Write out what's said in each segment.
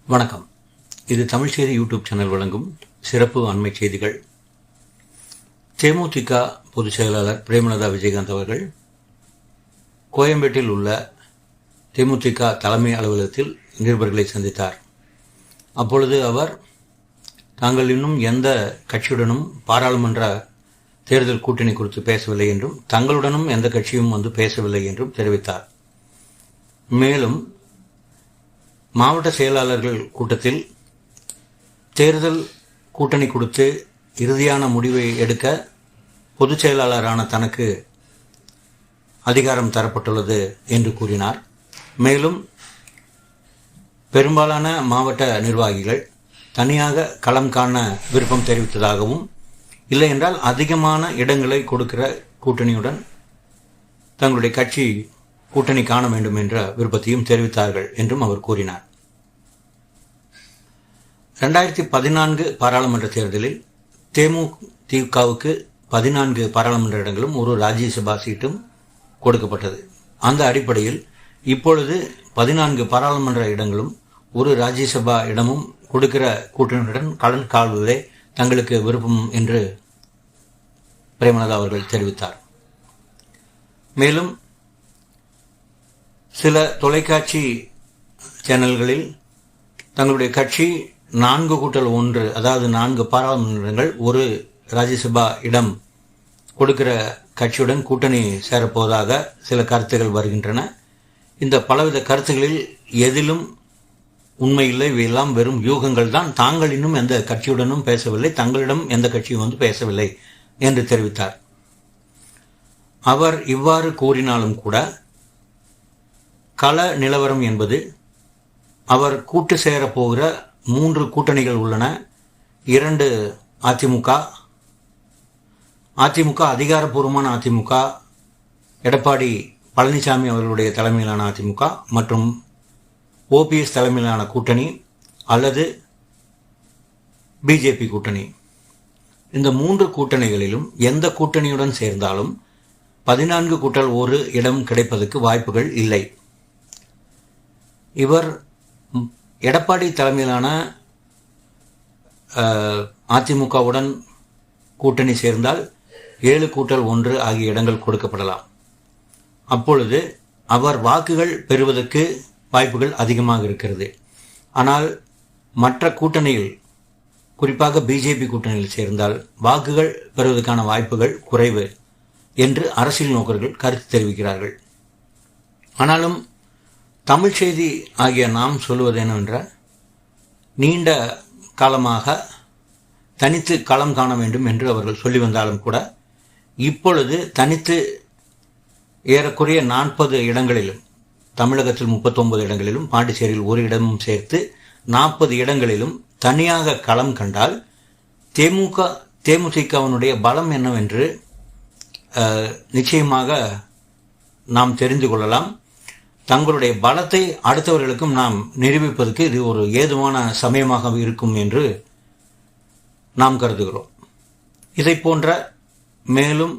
வணக்கம். இது தமிழ் செய்தி யூடியூப் சேனல் வழங்கும் சிறப்பு அண்மை செய்திகள். தேமுதிக பொதுச் செயலாளர் பிரேமலதா விஜயகாந்த் அவர்கள் கோயம்பேட்டில் உள்ள தேமுதிக தலைமை அலுவலகத்தில் நிருபர்களை சந்தித்தார். அப்பொழுது அவர் தாங்கள் இன்னும் எந்த கட்சியுடனும் பாராளுமன்ற தேர்தல் கூட்டணி குறித்து பேசவில்லை என்றும் தங்களுடனும் எந்த கட்சியும் பேசவில்லை என்றும் தெரிவித்தார். மேலும் மாவட்ட செயலாளர்கள் கூட்டத்தில் தேர்தல் கூட்டணி கொடுத்து இறுதியான முடிவை எடுக்க பொதுச் செயலாளரான தனக்கு அதிகாரம் தரப்பட்டுள்ளது என்று கூறினார். மேலும் பெரும்பாலான மாவட்ட நிர்வாகிகள் தனியாக களம் காண விருப்பம் தெரிவித்ததாகவும், இல்லை என்றால் அதிகமான இடங்களை கொடுக்கிற கூட்டணியுடன் தங்களுடைய கட்சி கூட்டணி காண வேண்டும் என்ற விருப்பத்தையும் தெரிவித்தார்கள் என்றும் அவர் கூறினார். 2014 பாராளுமன்ற தேர்தலில் தேமுதிகவுக்கு 14 பாராளுமன்ற இடங்களும் ஒரு ராஜ்யசபா சீட்டும் கொடுக்கப்பட்டது. அந்த அடிப்படையில் இப்பொழுது 14 பாராளுமன்ற இடங்களும் ஒரு ராஜ்யசபா இடமும் கொடுக்கிற கூட்டணியுடன் களம் காண்பதே தங்களுக்கு விருப்பம் என்று பிரேமலதா அவர்கள் தெரிவித்தார். மேலும் சில தொலைக்காட்சி சேனல்களில் தங்களுடைய கட்சி 4+1 அதாவது 4 பாராளுமன்றங்கள் ஒரு ராஜ்யசபா இடம் கொடுக்கிற கட்சியுடன் கூட்டணி சேரப்போவதாக சில கருத்துகள் வருகின்றன. இந்த பலவித கருத்துகளில் எதிலும் உண்மையில்லை, இவையெல்லாம் வெறும் யூகங்கள் தான். தாங்கள் இன்னும் எந்த கட்சியுடனும் பேசவில்லை, தங்களிடம் எந்த கட்சியும் பேசவில்லை என்று தெரிவித்தார். அவர் இவ்வாறு கூறினாலும் கூட கள நிலவரம் என்பது அவர் கூட்டு சேரப்போகிற 3 கூட்டணிகள் உள்ளன. 2 அதிமுக அதிகாரப்பூர்வமான அதிமுக, எடப்பாடி பழனிசாமி அவர்களுடைய தலைமையிலான அதிமுக மற்றும் ஓபிஎஸ் தலைமையிலான கூட்டணி அல்லது பிஜேபி கூட்டணி. இந்த 3 கூட்டணிகளிலும் எந்த கூட்டணியுடன் சேர்ந்தாலும் 14+1 இடம் கிடைப்பதற்கு வாய்ப்புகள் இல்லை. இவர் எடப்பாடி தலைமையிலான அதிமுகவுடன் கூட்டணி சேர்ந்தால் 7+1 ஆகிய இடங்கள் கொடுக்கப்படலாம். அப்பொழுது அவர் வாக்குகள் பெறுவதற்கு வாய்ப்புகள் அதிகமாக இருக்கிறது. ஆனால் மற்ற கூட்டணியில், குறிப்பாக பிஜேபி கூட்டணியில் சேர்ந்தால் வாக்குகள் பெறுவதற்கான வாய்ப்புகள் குறைவு என்று அரசியல் நோக்கர்கள் கருத்து தெரிவிக்கிறார்கள். ஆனாலும் தமிழ் செய்தி ஆகிய நாம் சொல்வது என்னவென்றால், நீண்ட காலமாக தனித்து களம் காண வேண்டும் என்று அவர்கள் சொல்லி வந்தாலும் கூட இப்பொழுது தனித்து ஏறக்குறைய 40 இடங்களிலும், தமிழகத்தில் 39 இடங்களிலும், பாண்டிச்சேரியில் ஒரு இடமும் சேர்த்து 40 இடங்களிலும் தனியாக களம் கண்டால் தேமுதிகவினுடைய பலம் என்னவென்று நிச்சயமாக நாம் தெரிந்து கொள்ளலாம். தங்களுடைய பலத்தை அடுத்தவர்களுக்கும் நாம் நிரூபிப்பதற்கு இது ஒரு ஏதுவான சமயமாக இருக்கும் என்று நாம் கருதுகிறோம். இதை போன்ற மேலும்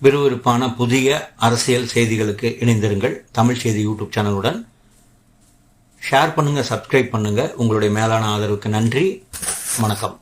விறுவிறுப்பான புதிய அரசியல் செய்திகளுக்கு இணைந்திருங்கள். தமிழ் செய்தி யூடியூப் சேனலுடன் ஷேர் பண்ணுங்க, சப்ஸ்கிரைப் பண்ணுங்க. உங்களுடைய மேலான ஆதரவுக்கு நன்றி. வணக்கம்.